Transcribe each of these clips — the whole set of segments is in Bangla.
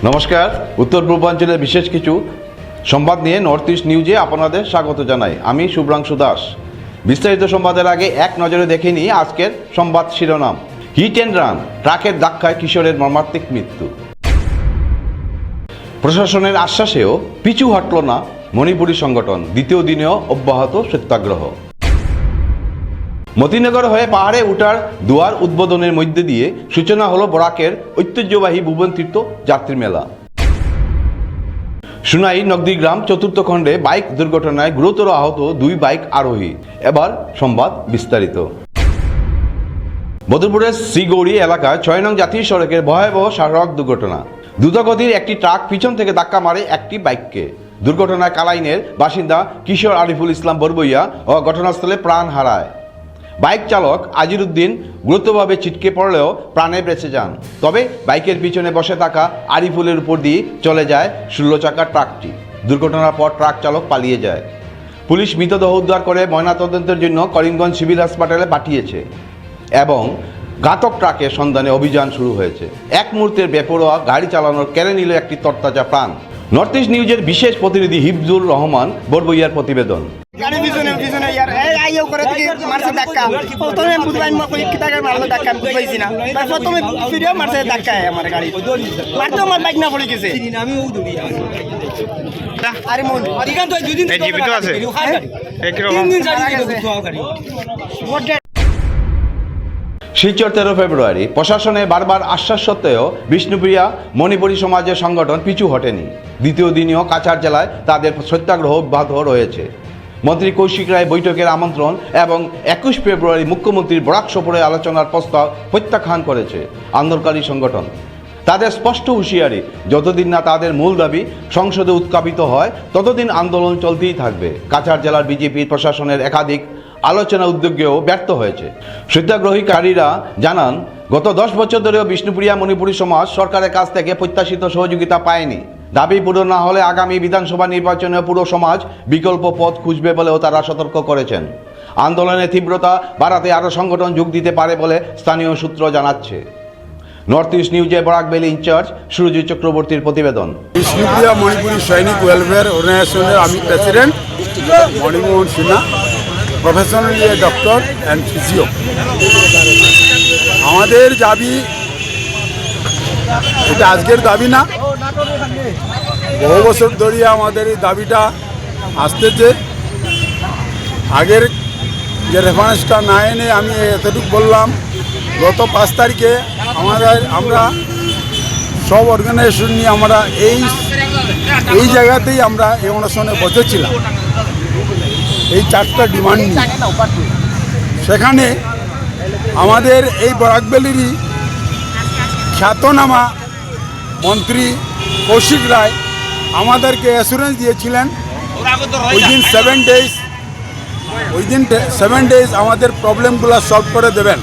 নমস্কার, উত্তর পূর্বাঞ্চলের বিশেষ কিছু সংবাদ নিয়ে নর্থ ইস্ট নিউজে আপনাদের স্বাগত জানাই। আমি শুভ্রাংশু দাস। বিস্তারিত সংবাদের আগে এক নজরে দেখে নিই আজকের সংবাদ শিরোনাম। হিট অ্যান্ড রান, ট্রাকের ধাক্কায় কিশোরের মর্মান্তিক মৃত্যু। প্রশাসনের আশ্বাসেও পিছু হটল না মণিপুরী সংগঠন, দ্বিতীয় দিনেও অব্যাহত সত্যাগ্রহ। মতিনগর হয়ে পাহাড়ে উঠার দুয়ার উদ্বোধনের মধ্যে দিয়ে সূচনা হলো বরাকের ঐতিহ্যবাহী ভুবন তীর্থ যাত্রী মেলা। সুনাই নগদিগ্রাম চতুর্থ খণ্ডে বাইক দুর্ঘটনায় গুরুতর আহত 2 বাইক আরোহী। এবার সংবাদ বিস্তারিত। বদরপুরের শ্রীগৌরী এলাকায় 6 নং জাতীয় সড়কের ভয়াবহ সড়ক দুর্ঘটনা। দ্রুতগতির একটি ট্রাক পিছন থেকে ধাক্কা মারে একটি বাইককে। দুর্ঘটনায় কালাইনের বাসিন্দা কিশোর আরিফুল ইসলাম বরবইয়া ও ঘটনাস্থলে প্রাণ হারায়। বাইক চালক আজিরুদ্দিন গুরুতরভাবে ছিটকে পড়লেও প্রাণে বেঁচে যান। তবে বাইকের পিছনে বসে থাকা আরিফুলের উপর দিয়ে চলে যায় 16 চাকার ট্রাকটি। দুর্ঘটনার পর ট্রাক চালক পালিয়ে যায়। পুলিশ মৃতদেহ উদ্ধার করে ময়নাতদন্তের জন্য করিমগঞ্জ সিভিল হাসপাতালে পাঠিয়েছে এবং ঘাতক ট্রাকের সন্ধানে অভিযান শুরু হয়েছে। এক মুহূর্তের বেপরোয়া গাড়ি চালানোর কেড়ে নিল একটি তরতাজা প্রাণ। নর্থ ইস্ট নিউজের বিশেষ প্রতিনিধি হিফজুর রহমান বরবইয়ার প্রতিবেদন। শিলচর 13 ফেব্রুয়ারি। প্রশাসনের বারবার আশ্বাস সত্ত্বেও বিষ্ণুপ্রিয়া মণিপুরী সমাজের সংগঠন পিছু হটেনি। দ্বিতীয় দিনেও কাছাড় জেলায় তাদের সত্যাগ্রহ অব্যাহত রয়েছে। মন্ত্রী কৌশিক রায় বৈঠকের আমন্ত্রণ এবং 21 ফেব্রুয়ারি মুখ্যমন্ত্রীর বরাক সফরে আলোচনার প্রস্তাব প্রত্যাখ্যান করেছে আন্দোলনকারী সংগঠন। তাদের স্পষ্ট হুঁশিয়ারি, যতদিন না তাদের মূল দাবি সংসদে উত্থাপিত হয় ততদিন আন্দোলন চলতেই থাকবে। কাছাড় জেলার বিজেপির প্রশাসনের একাধিক আলোচনা উদ্যোগেও ব্যর্থ হয়েছে। সত্যাগ্রহীকারীরা জানান, গত 10 বছর ধরেও বিষ্ণুপ্রিয়া মণিপুরী সমাজ সরকারের কাছ থেকে প্রত্যাশিত সহযোগিতা পায়নি। দাবি পূরণ না হলে আগামী বিধানসভা নির্বাচনে পুরো সমাজ বিকল্প পথ খুঁজবে বলেও তারা সতর্ক করেছেন। আন্দোলনের তীব্রতা বাড়াতে আরও সংগঠন যোগ দিতে পারে বলে স্থানীয় সূত্র জানাচ্ছে। নর্থ ইস্ট নিউজে বরাক ভ্যালি ইনচার্জ সুরজিৎ চক্রবর্তীর প্রতিবেদন। বিষ্ণুপ্রিয়া মণিপুরী সৈনিক ওয়েলফেয়ার অর্গানাইজেশনের আমি president Manimohan Sinha, professionally a doctor and physio. আমাদের দাবি, এটা আজকের দাবি না, বহু বছর ধরে আমাদের এই দাবিটা আসতেছে। আগের যে রেফারেন্সটা না এনে আমি এতটুকু বললাম, গত 5 তারিখে আমরা সব অর্গানাইজেশন নিয়ে আমরা এই জায়গাতেই আমরা এই অনুষ্ঠানে বসেছিলাম এই 4টা ডিমান্ড নিয়ে। সেখানে আমাদের এই বরাক ভ্যালিরই খ্যাতনামা মন্ত্রী কৌশিক রায় আমাদেরকে অ্যাসুরেন্স দিয়েছিলেন উইদিন 7 ডেজ আমাদের প্রবলেমগুলো সলভ করে দেবেন।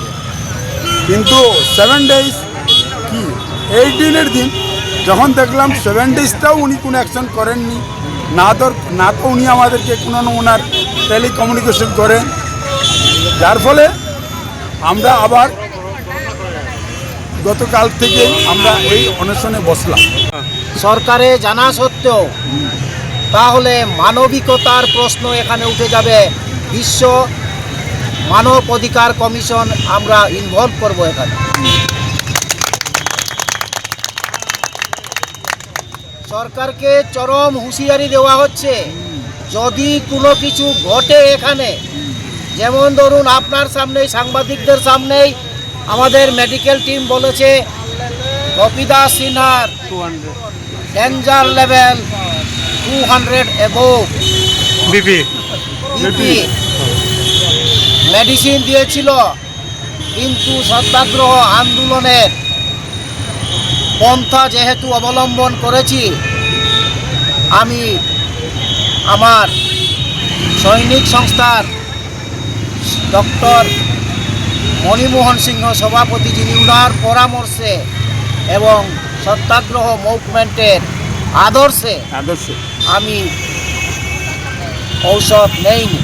কিন্তু 7 ডেজ কি 8 দিনের দিন যখন দেখলাম 7 ডেজটাও উনি কোনো অ্যাকশন করেননি, না তো উনি আমাদেরকে কোনো ওনার টেলিকমিউনিকেশন করেন, যার ফলে আমরা আবার গতকাল থেকে আমরা এই অনশনে বসলাম। সরকারে জানা সত্ত্বেও তাহলে মানবিকতার প্রশ্ন এখানে উঠে যাবে। বিশ্ব মানব অধিকার কমিশন আমরা ইনভলভ করব এখানে। সরকারকে চরম হুঁশিয়ারি দেওয়া হচ্ছে, যদি কোনো কিছু ঘটে এখানে, যেমন ধরুন আপনার সামনেই, সাংবাদিকদের সামনেই আমাদের মেডিকেল টিম বলেছে কপিদাস সিনহার danger level 200 above BP medicine দিয়েছিল। কিন্তু সত্যাগ্রহ আন্দোলনের পন্থা যেহেতু অবলম্বন করেছি, আমি আমার সৈনিক সংস্থার ডক্টর মণিমোহন সিংহ সভাপতি, যিনি উনার পরামর্শে এবং সত্যাগ্রহ মুভমেন্টের আদর্শে আমি ঔষধ নেইনি।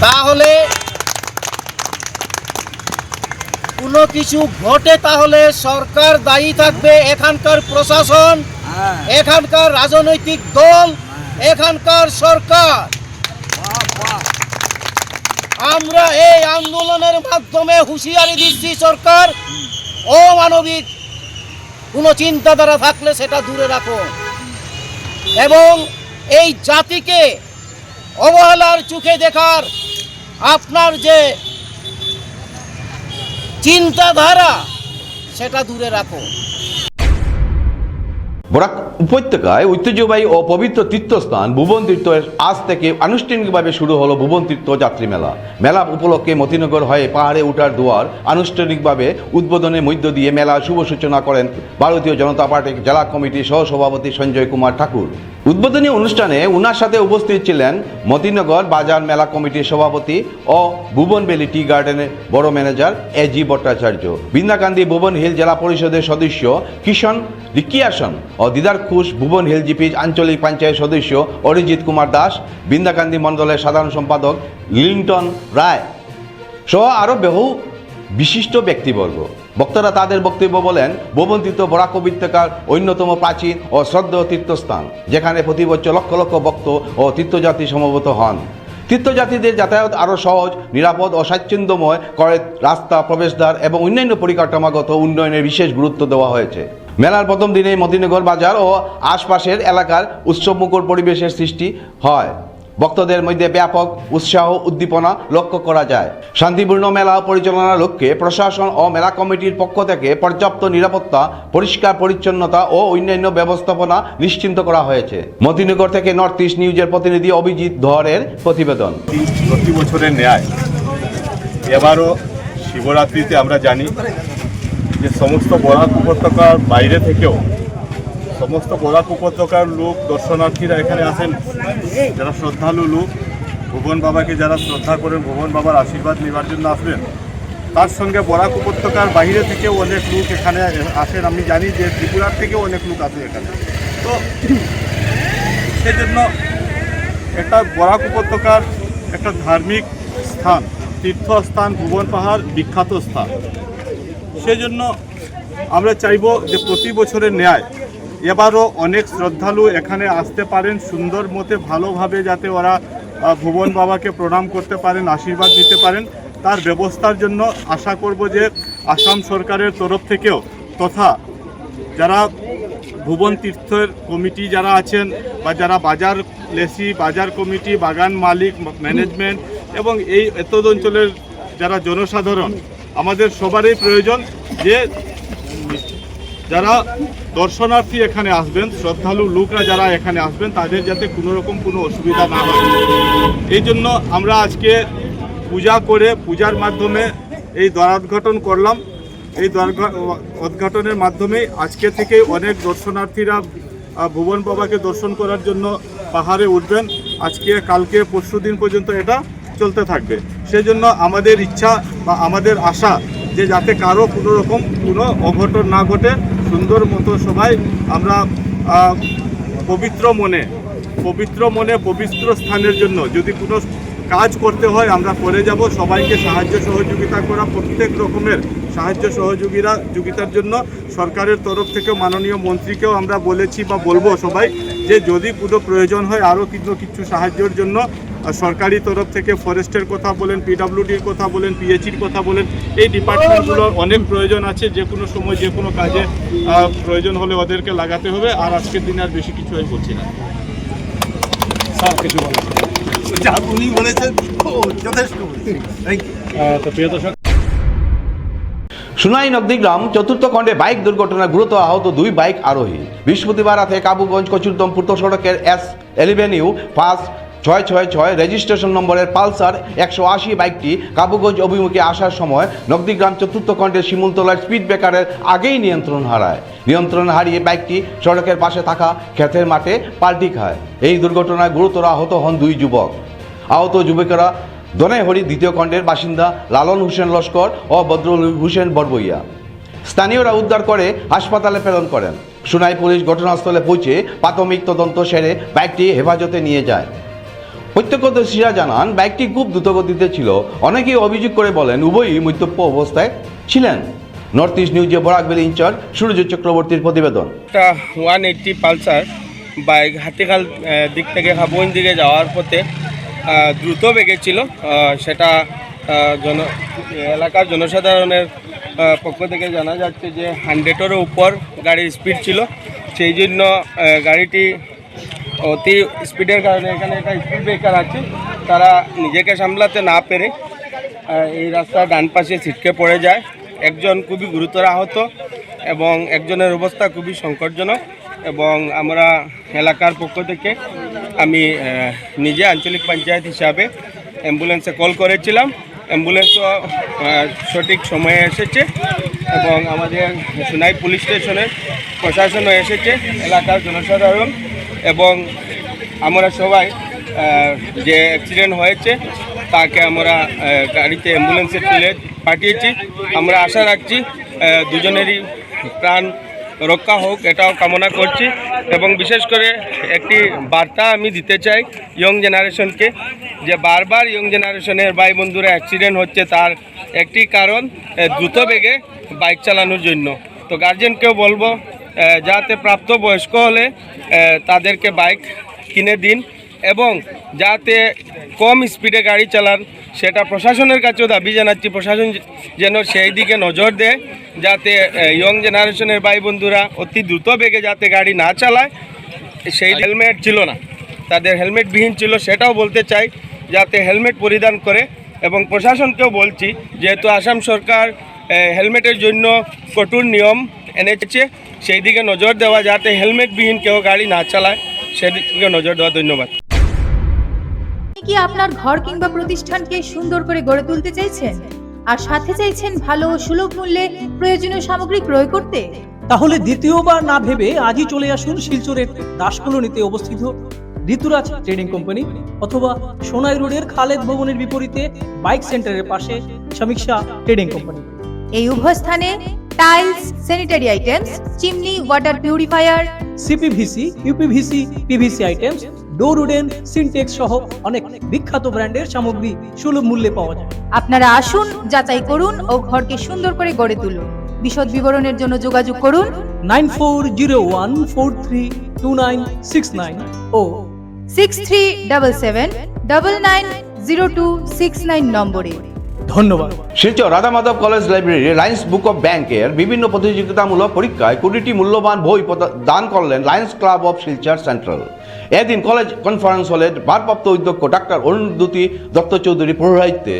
তাহলে কোনো কিছু ঘটে তাহলে সরকার দায়ী থাকবে, এখানকার প্রশাসন এখানকার রাজনৈতিক দল, এখানকার সরকার, আমরা এই আন্দোলনের মাধ্যমে হুঁশিয়ারি দিচ্ছি, সরকার অমানবিক কোনো চিন্তাধারা থাকলে সেটা দূরে রাখো এবং এই জাতিকে অবহেলার চোখে দেখার আপনার যে চিন্তাধারা সেটা দূরে রাখো। বরাক উপত্যকায় ঐতিহ্যবাহী ও পবিত্র তীর্থস্থান ভুবন তীর্থের আজ থেকে আনুষ্ঠানিকভাবে শুরু হলো ভুবন তীর্থ যাত্রী মেলা। মেলা উপলক্ষে মতিনগর হয়ে পাহাড়ে ওঠার দুয়ার আনুষ্ঠানিকভাবে উদ্বোধনের মধ্য দিয়ে মেলা শুভ সূচনা করেন ভারতীয় জনতা পার্টির জেলা কমিটির সহসভাপতি সঞ্জয় কুমার ঠাকুর। উদ্বোধনী অনুষ্ঠানে ওনার সাথে উপস্থিত ছিলেন মতিনগর বাজার মেলা কমিটির সভাপতি ও ভুবন ভ্যালি টি গার্ডেনের বড় ম্যানেজার এজি ভট্টাচার্য, বৃন্দাকান্দি ভুবন হিল জেলা পরিষদের সদস্য কিষণ রিকিয়াসন ও দিদার খুশ ভুবন হিল জিপি আঞ্চলিক পঞ্চায়েত সদস্য অরিজিৎ কুমার দাস, বৃন্দাকান্দি মণ্ডলের সাধারণ সম্পাদক লিংটন রায় সহ আরও বহু বিশিষ্ট ব্যক্তিবর্গ। বক্তারা তাদের বক্তব্য বলেন, ভুবন তীর্থ বরাক উপত্যকার অন্যতম প্রাচীন ও শ্রদ্ধেয় তীর্থস্থান, যেখানে প্রতি বছর লক্ষ লক্ষ ভক্ত ও তীর্থযাত্রী সমবেত হন। তীর্থযাত্রীদের যাতায়াত আরও সহজ, নিরাপদ ও স্বাচ্ছন্দ্যময় করে রাস্তা, প্রবেশদ্বার এবং অন্যান্য পরিকাঠামোগত উন্নয়নের বিশেষ গুরুত্ব দেওয়া হয়েছে। মেলার প্রথম দিনেই মতিনগর বাজার ও আশপাশের এলাকার উৎসবমুখর পরিবেশের সৃষ্টি হয়। ভক্তদের মধ্যে ব্যাপক উৎসাহ উদ্দীপনা লক্ষ্য করা যায়। শান্তিপূর্ণ মেলা পরিচালনার লক্ষ্যে প্রশাসন ও মেলা কমিটির পক্ষ থেকে পর্যাপ্ত নিরাপত্তা, পরিষ্কার পরিচ্ছন্নতা ও অন্যান্য ব্যবস্থাপনা নিশ্চিন্ত করা হয়েছে। মতিনগর থেকে নর্থ ইস্ট নিউজের প্রতিনিধি অভিজিৎ ধরের প্রতিবেদন। প্রতি বছরের ন্যায় এবারও শিবরাত্রিতে আমরা জানি যে সমস্ত বরাক উপত্যকার বাইরে থেকেও সমস্ত বরাক উপত্যকার লোক, দর্শনার্থীরা এখানে আসেন, যারা শ্রদ্ধালু লোক, ভুবন বাবাকে যারা শ্রদ্ধা করেন, ভুবন বাবার আশীর্বাদ নেওয়ার জন্য আসবেন। তার সঙ্গে বরাক উপত্যকার বাইরে থেকেও অনেক লোক এখানে আসেন। আমি জানি যে ত্রিপুরার থেকেও অনেক লোক আসে এখানে। তো সেই জন্য একটা বরাক উপত্যকার একটা ধার্মিক স্থান, তীর্থস্থান, ভুবন পাহাড় বিখ্যাত স্থান। সেজন্য আমরা চাইব যে প্রতি বছরের ন্যায় এবারও অনেক শ্রদ্ধালু এখানে আসতে পারেন, সুন্দর মতে ভালোভাবে যাতে ওরা ভুবন বাবাকে প্রণাম করতে পারেন, আশীর্বাদ নিতে পারেন, তার ব্যবস্থার জন্য আশা করব যে আসাম সরকারের তরফ থেকেও তথা যারা ভুবন তীর্থের কমিটি যারা আছেন বা যারা বাজার লেসি, বাজার কমিটি, বাগান মালিক, ম্যানেজমেন্ট এবং এই এতদ অঞ্চলের যারা জনসাধারণ, আমাদের সবারই প্রয়োজন যে যারা দর্শনার্থী এখানে আসবেন, শ্রদ্ধালু লোকরা যারা এখানে আসবেন, তাদের যাতে কোনো রকম কোনো অসুবিধা না হয়। এই জন্য আমরা আজকে পূজা করে, পূজার মাধ্যমে এই দ্বার উদ্ঘাটন করলাম। এই দ্বার উদ্ঘাটনের মাধ্যমে আজকে থেকে অনেক দর্শনার্থীরা ভুবন বাবাকে দর্শন করার জন্য পাহাড়ে উঠবেন। আজকে, কালকে, পরশু দিন পর্যন্ত এটা চলতে থাকবে। সেজন্য আমাদের ইচ্ছা বা আমাদের আশা যে যাতে কারো কোনো রকম কোনো অঘটন না ঘটে, সুন্দর মতো সবাই আমরা পবিত্র মনে পবিত্র স্থানের জন্য যদি কোনো কাজ করতে হয় আমরা করে যাব। সবাইকে সাহায্য সহযোগিতা করা, প্রত্যেক রকমের সাহায্য সহযোগিতার জন্য সরকারের তরফ থেকে মাননীয় মন্ত্রীকেও আমরা বলেছি বা বলবো সবাই যে যদি কোনো প্রয়োজন হয় আরও কিছু সাহায্যের জন্য সরকারি তরফ থেকে ফরেস্টের কথা বলেন, পিডব্লিউডির কথা বলেন, পিএইচির কথা বলেন, এই ডিপার্টমেন্টগুলোর অনেক প্রয়োজন আছে। যে কোনো সময় যে কোনো কাজে প্রয়োজন হলে ওদেরকে লাগাতে হবে। আর আজকের দিনে আর বেশি কিছু আমি বলছি না। কিছু উনি বলেছেন যথেষ্ট। সুনাই নন্দীগ্রাম চতুর্থ খণ্ডে বাইক দুর্ঘটনায় গুরুতর আহত 2 বাইক আরোহী। বৃহস্পতিবার রাতে কাবুগঞ্জ কচুরদম পূর্ত সড়কের S11U 5666 রেজিস্ট্রেশন নম্বরের পালসার 180 বাইকটি কাবুগঞ্জ অভিমুখে আসার সময় নন্দীগ্রাম চতুর্থ খণ্ডের শিমুলতলার স্পিড ব্রেকারের আগেই নিয়ন্ত্রণ হারায়। নিয়ন্ত্রণ হারিয়ে বাইকটি সড়কের পাশে থাকা ক্ষেতের মাঠে পাল্টি খায়। এই দুর্ঘটনায় গুরুতর আহত হন 2 যুবক। আহত যুবকেরা দনেহরি দ্বিতীয় খণ্ডের বাসিন্দা লালন হোসেন লস্কর ও বদরুল হোসেন বরবইয়া। স্থানীয়রা উদ্ধার করে হাসপাতালে প্রেরণ করেন। সুনাই পুলিশ ঘটনাস্থলে পৌঁছে প্রাথমিক তদন্ত সেরে বাইকটি হেফাজতে নিয়ে যায়। প্রত্যক্ষদর্শীরা জানান বাইকটি খুব দ্রুতগতিতে ছিল। অনেকেই অভিযোগ করে বলেন উভয়ই মদ্যপ অবস্থায় ছিলেন। নর্থ ইস্ট নিউজে বরাকবেলি ইনচার্জ সূর্য চক্রবর্তীর প্রতিবেদন। একটা 180 পালসার বাইক হাতিখাল দিক থেকে হাবুইন দিকে যাওয়ার পথে দ্রুত বেগে ছিল। সেটা এলাকার জনসাধারণের পক্ষ থেকে জানা যাচ্ছে যে 100-এরও উপর গাড়ির স্পিড ছিল। সেই জন্য গাড়িটি অতি স্পিডের কারণে এখানে একটা স্পিড ব্রেকার আছে, তারা নিজেকে সামলাতে না পেরে এই রাস্তার ডান পাশে ছিটকে পড়ে যায়। একজন খুবই গুরুতর আহত এবং একজনের অবস্থা খুবই সংকটজনক। এবং আমরা এলাকার পক্ষ থেকে আমি নিজে আঞ্চলিক পঞ্চায়েত হিসাবে অ্যাম্বুলেন্সে কল করেছিলাম। অ্যাম্বুলেন্সও সঠিক সময়ে এসেছে এবং আমাদের সোনাই পুলিশ স্টেশনের প্রশাসনও এসেছে, এলাকার জনসাধারণ এবং আমরা সবাই যে অ্যাক্সিডেন্ট হয়েছে তাকে আমরা গাড়িতে অ্যাম্বুলেন্সে তুলে পাঠিয়েছি। আমরা আশা রাখছি দুজনেরই প্রাণ রক্ষা হোক, এটাও কামনা করছি। এবং বিশেষ করে একটি বার্তা আমি দিতে চাই ইয়ং জেনারেশনকে, যে বারবার ইয়ং জেনারেশনের ভাই বন্ধুরা অ্যাক্সিডেন্ট হচ্ছে, তার একটি কারণ দ্রুত বেগে বাইক চালানোর জন্য। তো গার্জেনকেও বলবো যাতে প্রাপ্তবয়স্ক হলে তাদেরকে বাইক কিনে দিন এবং যাতে কম স্পিডে গাড়ি চালান, সেটা প্রশাসনের কাছেও দাবি জানাচ্ছি। প্রশাসন যেন সেই দিকে নজর দেয়, যাতে ইয়ং জেনারেশনের ভাই বন্ধুরা অতি দ্রুত বেগে যাতে গাড়ি না চালায়। সেই হেলমেট ছিল না, তাদের হেলমেটবিহীন ছিল, সেটাও বলতে চাই যাতে হেলমেট পরিধান করে। এবং প্রশাসনকেও বলছি, যেহেতু আসাম সরকার হেলমেটের জন্য কঠোর নিয়ম এনেছে, সেই দিকে নজর দেওয়া, যাতে হেলমেটবিহীন কেউ গাড়ি না চালায়, সেদিকে নজর দেওয়া। ধন্যবাদ। আপনি কি আপনার ঘর কিংবা প্রতিষ্ঠানকে সুন্দর করে গড়ে তুলতে চাইছেন আর সাথে চাইছেন ভালো ও সুলভ মূল্যে প্রয়োজনীয় সামগ্রী ক্রয় করতে? তাহলে দ্বিতীয়বার না ভেবে আজই চলে আসুন শিলচরের দাস কলোনিতে অবস্থিত ঋতুরাজ ট্রেডিং কোম্পানি অথবা সোনাই রোডের খালেদ ভবনের বিপরীতে বাইক সেন্টারের পাশে সমীক্ষা ট্রেডিং কোম্পানি। এই উভয় স্থানে tiles, sanitary items, chimney, water purifier, CPVC, uPVC, PVC items, ডোর উডেন, সিনটেক্স সহ অনেক বিখ্যাত ব্র্যান্ডের সামগ্রী সুলভ মূল্যে পাওয়া যায়। আপনারা আসুন, যাচাই করুন ও ঘরকে সুন্দর করে গড়ে তুলুন। বিশদ বিবরণের জন্য যোগাযোগ করুন 9401432969 ও 6377990269 নম্বরে। ধন্যবাদ। Silchar Radha Madhab college library lions book of ব্যাংকের বিভিন্ন প্রতিযোগিতামূলক পরীক্ষায় 20টি মূল্যবান বই দান করলেন lions club of Silchar central. এদিন কলেজ কনফারেন্স হলে ভারপ্রাপ্ত অধ্যক্ষ ডাক্তার অরুন্ধতী দত্ত চৌধুরী পৌরোহিত্যে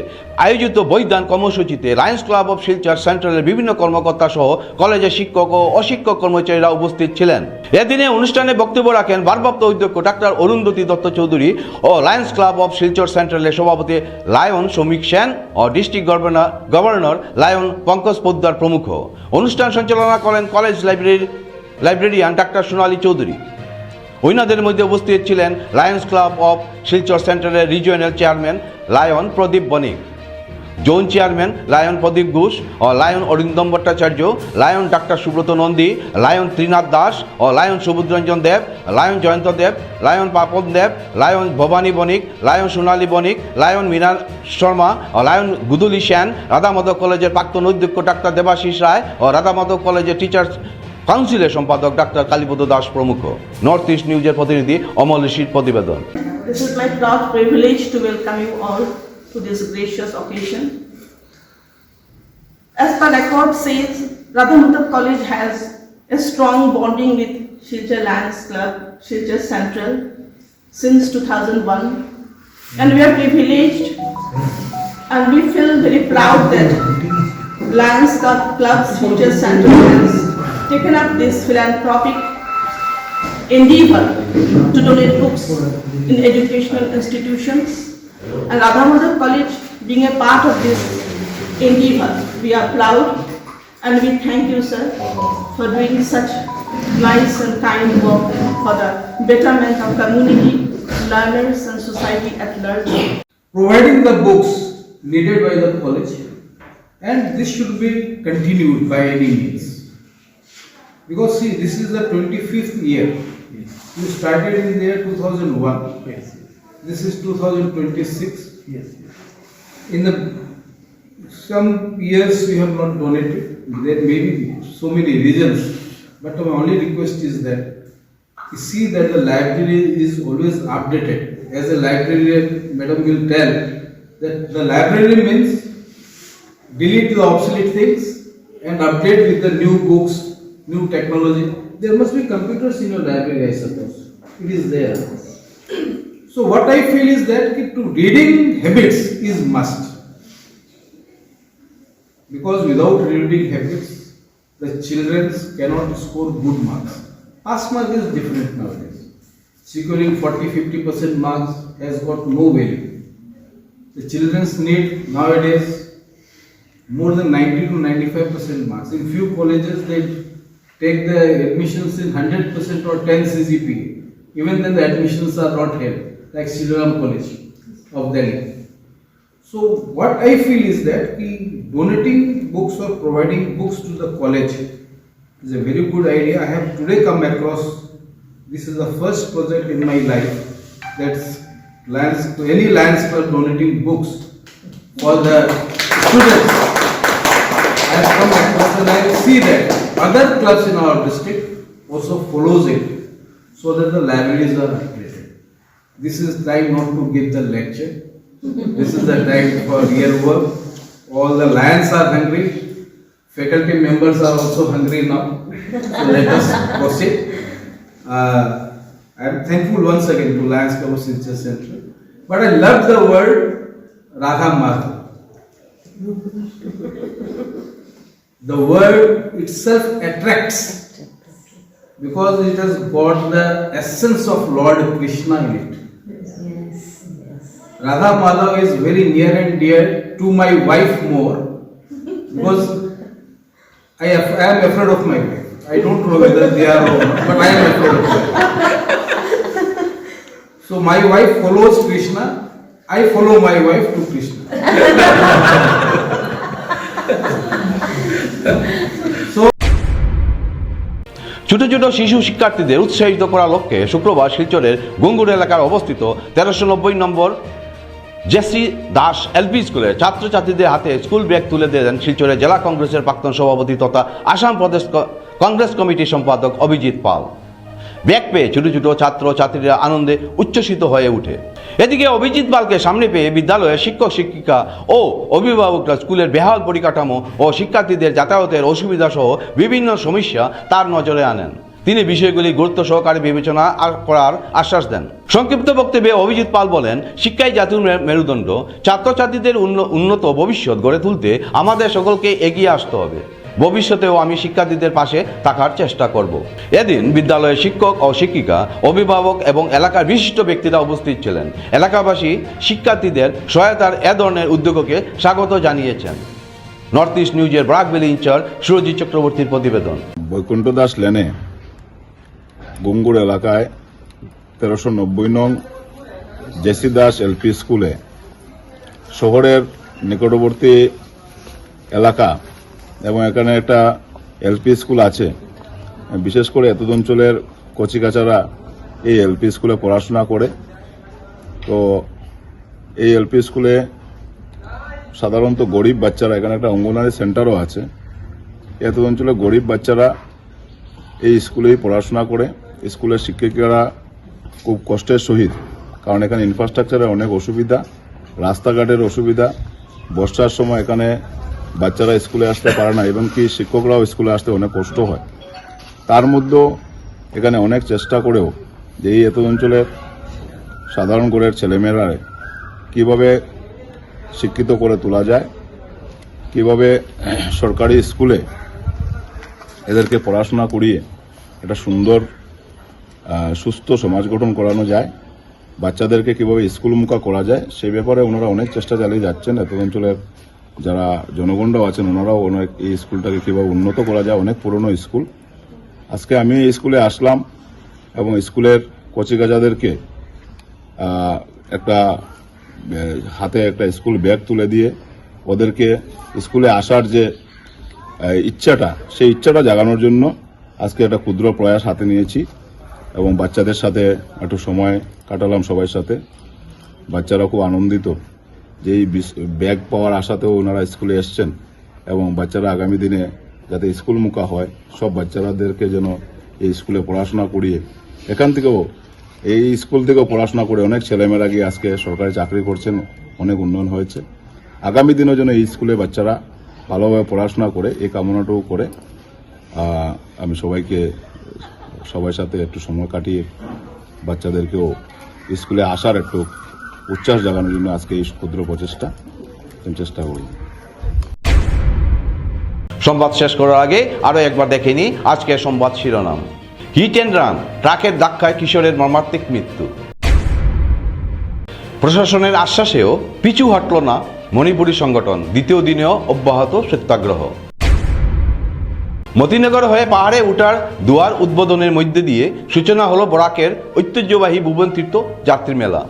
আয়োজিত বইদান কর্মসূচিতে লায়ন্স ক্লাব অফ শিলচর সেন্ট্রালের বিভিন্ন কর্মকর্তা সহ কলেজের শিক্ষক ও অশিক্ষক কর্মচারীরা উপস্থিত ছিলেন। এদিনে অনুষ্ঠানে বক্তব্য রাখেন ভারপ্রাপ্ত অধ্যক্ষ ডাক্তার অরুন্ধতী দত্ত চৌধুরী ও লায়ন্স ক্লাব অফ শিলচর সেন্ট্রালের সভাপতি লায়ন শ্রমিক সেন ও district governor lion Pankaj Poddar প্রমুখ। অনুষ্ঠান সঞ্চালনা করেন college librarian doctor Sonali Chowdhury. অন্যদের মধ্যে উপস্থিত ছিলেন লায়ন্স ক্লাব অফ শিলচর সেন্ট্রালের regional chairman lion Pradip Banik, zone chairman lion Pradip Ghosh ও lion Arindam Bhattacharya, lion doctor Subrata Nandi, lion Trinath Das ও লায়ন সুবোধরঞ্জন দেব, লায়ন জয়ন্ত দেব, লায়ন পাপন দেব, লায়ন ভবানী বণিক, লায়ন সোনালী বণিক, লায়ন মীনা শর্মা ও লায়ন গুদুলি সেন, রাধা মাধব কলেজের প্রাক্তন অধ্যক্ষ ডাক্তার দেবাশিস রায় ও রাধা মাধব কলেজের টিচার্স কাউন্সিলের সম্পাদক ডাক্তার কালীপদ দাস প্রমুখ। নর্থ ইস্ট নিউজের প্রতিনিধি অমল ঋষির প্রতিবেদন। This is my proud privilege to welcome you all to this gracious occasion. As the record says, Radha Madhav College has a strong bonding with Silchar Lions Club, Silchar Central since 2001, and we are privileged and we feel very proud that Lions Club Silchar Central has taken up this philanthropic endeavor to donate books in educational institutions, and Radha Madhav College being a part of this endeavor. We are proud and we thank you, sir, for doing such nice and kind work for the betterment of community, learners and society at large. Providing the books needed by the college, and this should be continued by any means. Because see, this is the 25th year. You started in the year 2001. This is 2026. In the some years we have not donated. There may be so many reasons, but my only request is that you see that the library is always updated. As a librarian, madam will tell that the library means delete the obsolete things and update with the new books, new technology. There must be computers in your library, I suppose. It is there. So what I feel is that to reading habits is must. Because without reading habits, the children cannot score good marks. Pass mark is different nowadays. Securing 40-50% marks has got no value. The children need nowadays more than 90 to 95% marks. In few colleges they take the admissions in 100% or 10 CGPA. Even then the admissions are not held, like Siloram College of Delhi. So what I feel is that donating books or providing books to the college is a very good idea. I have today come across, this is the first project in my life that's any Lions Club donating books for the students. I have come across and I see that other clubs in our district also follows it so that the libraries are upgraded. This is time not to give the lecture. This is the time for real work. All the Lions are hungry. Faculty members are also hungry now. So let us proceed. I am thankful once again to Lions Club of Silchar Central. But I love the word Radha Madhav. The word itself attracts because it has got the essence of Lord Krishna in it. Radha Madhav is very near and dear to my wife more because I am afraid of my wife. I don't know whether they are or not, but I am afraid of her. So my wife follows Krishna, I follow my wife to Krishna. ছোট ছোট শিশু শিক্ষার্থীদের উৎসাহিত করার লক্ষ্যে শুক্রবার শিলচরের গঙ্গুর এলাকার অবস্থিত 1390 নম্বর জেসি দাস এলপি স্কুলে ছাত্রছাত্রীদের হাতে স্কুল ব্যাগ তুলে দেন শিলচরের জেলা কংগ্রেসের প্রাক্তন সভাপতি তথা আসাম প্রদেশ কংগ্রেস কমিটির সম্পাদক অভিজিৎ পাল। ব্যাগ পেয়ে ছোট ছোট ছাত্রছাত্রীরা আনন্দে উচ্ছ্বসিত হয়ে ওঠে। এদিকে অভিজিৎ পালকে সামনে পেয়ে বিদ্যালয়ের শিক্ষক শিক্ষিকা ও অভিভাবকরা স্কুলের বেহাল পরিকাঠামো ও শিক্ষার্থীদের যাতায়াতের অসুবিধা সহ বিভিন্ন সমস্যা তার নজরে আনেন। তিনি বিষয়গুলি গুরুত্ব সহকারে বিবেচনা করার আশ্বাস দেন। সংক্ষিপ্ত বক্তব্যে অভিজিৎ পাল বলেন, শিক্ষাই জাতির মেরুদণ্ড। ছাত্রছাত্রীদের উন্নত ভবিষ্যৎ গড়ে তুলতে আমাদের সকলকে এগিয়ে আসতে হবে। ভবিষ্যতেও আমি শিক্ষার্থীদের পাশে থাকার চেষ্টা করব। এদিন বিদ্যালয়ের শিক্ষক ও শিক্ষিকা, অভিভাবক এবং এলাকার বিশিষ্ট ব্যক্তিরা উপস্থিত ছিলেন। এলাকাবাসী শিক্ষার্থীদের সহায়তার এ ধরনের উদ্যোগকে স্বাগত জানিয়েছেন। নর্থ ইস্ট নিউজের ব্রাকভ্যালি ইনচার্জ সুরজিৎ চক্রবর্তীর প্রতিবেদন। বৈকুণ্ঠ দাস লেনে গঙ্গুর এলাকায় 1390 নং জেসি দাস এলপি স্কুলে শহরের নিকটবর্তী এলাকা এবং এখানে একটা এলপি স্কুল আছে। বিশেষ করে এতদ অঞ্চলের কচিকাচারা এই এলপি স্কুলে পড়াশোনা করে। তো এই এলপি স্কুলে সাধারণত গরিব বাচ্চারা, এখানে একটা অঙ্গনওয়াড়ি সেন্টারও আছে, এতদ অঞ্চলের গরিব বাচ্চারা এই স্কুলেই পড়াশোনা করে। স্কুলের শিক্ষিকারা খুব কষ্টের সহিত, কারণ এখানে ইনফ্রাস্ট্রাকচারের অনেক অসুবিধা, রাস্তাঘাটের অসুবিধা, বর্ষার সময় এখানে বাচ্চারা স্কুলে আসতে পারে না এবং কি শিক্ষকরাও স্কুলে আসতে অনেক কষ্ট হয়। তার মধ্যেও এখানে অনেক চেষ্টা করেও যে এই এত অঞ্চলের সাধারণ ঘরের ছেলেমেয়েরা কীভাবে শিক্ষিত করে তোলা যায়, কীভাবে সরকারি স্কুলে এদেরকে পড়াশোনা করিয়ে একটা সুন্দর সুস্থ সমাজ গঠন করানো যায়, বাচ্চাদেরকে কীভাবে স্কুলমুখা করা যায়, সেই ব্যাপারে ওনারা অনেক চেষ্টা চালিয়ে যাচ্ছেন। এত অঞ্চলের যারা জনগণরাও আছেন ওনারাও অনেক এই স্কুলটাকে কীভাবে উন্নত করা যায়, অনেক পুরনো স্কুল। আজকে আমি এই স্কুলে আসলাম এবং স্কুলের কচিকাচাদেরকে একটা হাতে একটা স্কুল ব্যাগ তুলে দিয়ে ওদেরকে স্কুলে আসার যে ইচ্ছাটা, সেই ইচ্ছাটা জাগানোর জন্য আজকে একটা ক্ষুদ্র প্রয়াস হাতে নিয়েছি এবং বাচ্চাদের সাথে একটু সময় কাটালাম সবার সাথে। বাচ্চারা খুব আনন্দিত যে এই ব্যাগ পাওয়ার আশাতেও ওনারা স্কুলে এসছেন এবং বাচ্চারা আগামী দিনে যাতে স্কুলমুখা হয়, সব বাচ্চাদেরকে যেন এই স্কুলে পড়াশোনা করিয়ে এখান থেকেও এই স্কুল থেকেও পড়াশোনা করে অনেক ছেলেমেয়েরা গিয়ে আজকে সরকারি চাকরি করছেন, অনেক উন্নয়ন হয়েছে। আগামী দিনেও যেন এই স্কুলে বাচ্চারা ভালোভাবে পড়াশোনা করে এই কামনাটাও করে আমি সবার সাথে একটু সময় কাটিয়ে বাচ্চাদেরকেও স্কুলে আসার একটু উচ্ছ্বাস জাগানোর জন্য আজকে এই ক্ষুদ্র প্রচেষ্টা চেষ্টা করি। সংবাদ শেষ করার আগে আরও একবার দেখে নিই আজকের সংবাদ শিরোনাম। হিট অ্যান্ড রান, ট্রাকের ধাক্কায় কিশোরের মর্মান্তিক মৃত্যু। প্রশাসনের আশ্বাসেও পিছু হটল না মণিপুরী সংগঠন, দ্বিতীয় দিনেও অব্যাহত সত্যাগ্রহ। মতিনগর হয়ে পাহাড়ে উঠার দুয়ার উদ্বোধনের মধ্যে দিয়ে সূচনা হলো বরাকের ঐতিহ্যবাহী ভুবন তীর্থ যাত্রী মেলা।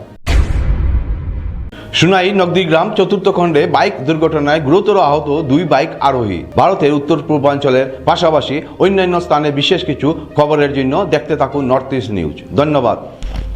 সুনাই নগদিগ্রাম চতুর্থ খণ্ডে বাইক দুর্ঘটনায় গুরুতর আহত 2 বাইক আরোহী। ভারতের উত্তর পূর্বাঞ্চলের পাশাপাশি অন্যান্য স্থানে বিশেষ কিছু খবরের জন্য দেখতে থাকুন নর্থ ইস্ট নিউজ। ধন্যবাদ।